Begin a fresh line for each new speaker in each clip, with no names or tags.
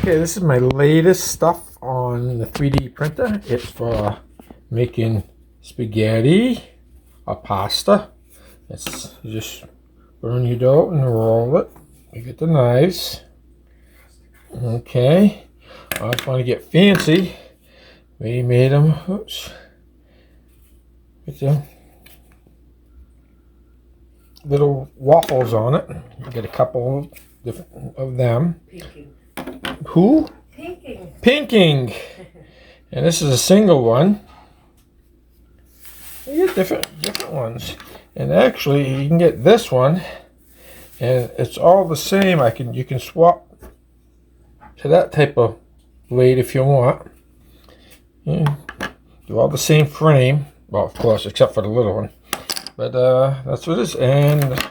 Okay, this is my latest stuff on the 3D printer. It's for making spaghetti or pasta. It's you just burn your dough and roll it. You get the knives. Okay, I just want to get fancy. We made them. Oops. Get the little waffles on it. You get a couple of them.
Pinking.
Who?
Pinking.
Pinking. And this is a single one. You get different ones. And actually, you can get this one, and it's all the same. You can swap to that type of blade if you want. And do all the same frame. Well, of course, except for the little one. But that's what it is. And like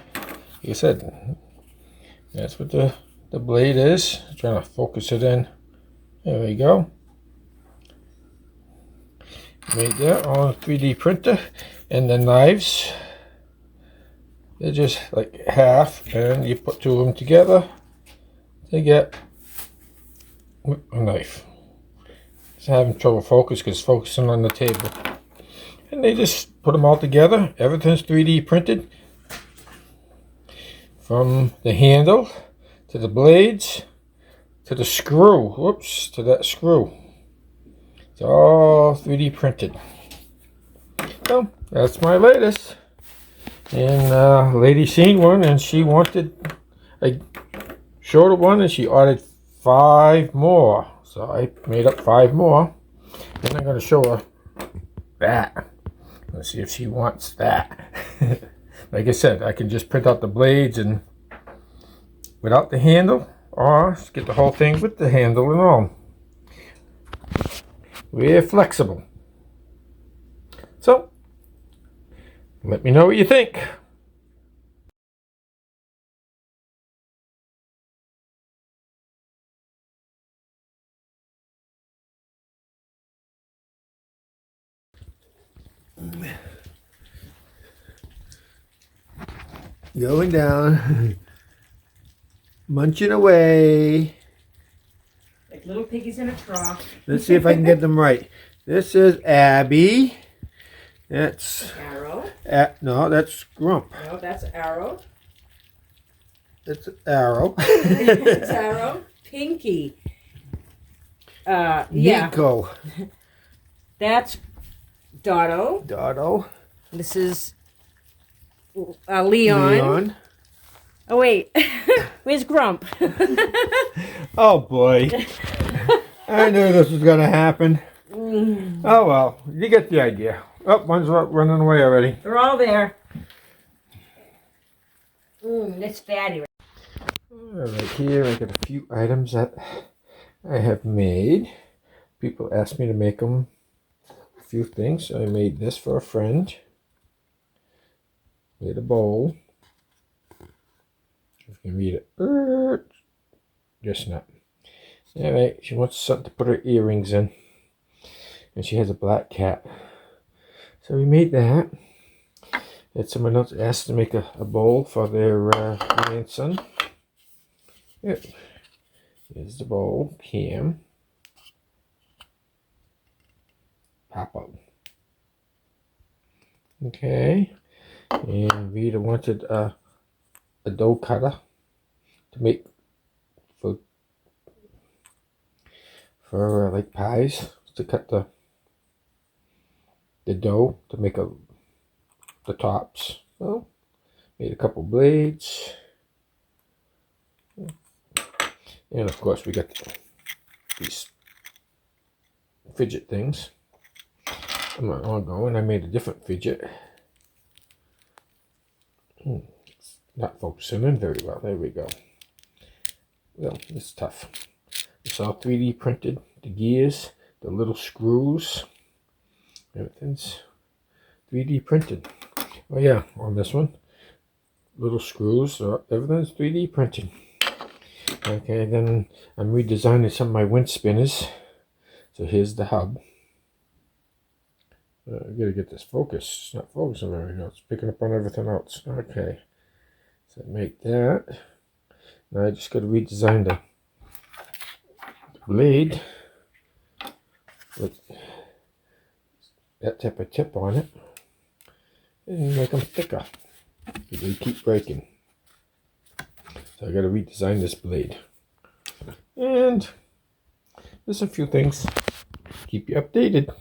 I said, that's what the blade is. I'm trying to focus it in. There we go. Made that on a 3D printer. And the knives, they're just like half, and you put two of them together to get a knife. Just having trouble focus because it's focusing on the table. And they just put them all together. Everything's 3D printed. From the handle to the blades to the screw. Whoops, to that screw. It's all 3D printed. So that's my latest. And a lady seen one and she wanted a shorter one and she ordered 5 more. So I made up 5 more. And I'm going to show her that. Let's see if she wants that. Like I said, I can just print out the blades and without the handle, or get the whole thing with the handle and all. We're flexible. So, let me know what you think. Going down, munching away.
Like little piggies in a trough.
Let's see if I can get them right. This is Abby. That's
Arrow.
no, that's Grump.
No, that's Arrow.
That's Arrow.
That's Arrow. Pinky. Yeah.
Nico.
That's Dotto.
Dotto.
This is Leon. Oh wait, where's Grump?
Oh boy, I knew this was gonna happen. Oh well, you get the idea. Oh, one's running away already.
They're all there. That's fatty.
Right here, I got a few items that I have made. People asked me to make them a few things. I made this for a friend. Made a bowl. If you can read it. Just not. Alright, she wants something to put her earrings in. And she has a black cat. So we made that. And someone else asked to make a bowl for their grandson. Yep. Here's the bowl. Cam. Pop out. Okay. And Rita wanted a dough cutter to make for like pies, to cut the dough to make the tops. So made a couple blades, and of course we got these fidget things. I'm not all going. I made a different fidget. It's not focusing in very well. There we go. Well, it's tough. It's all 3D printed. The gears, the little screws, everything's 3D printed. Oh yeah, on this one, little screws, everything's 3D printed. Okay, then I'm redesigning some of my wind spinners. So here's the hub. I gotta get this focused. It's not focusing very well. It's picking up on everything else. Okay, so make that. Now I just gotta redesign blade with that type of tip on it and make them thicker. They keep breaking. So I got to redesign this blade. And there's a few things. Keep you updated.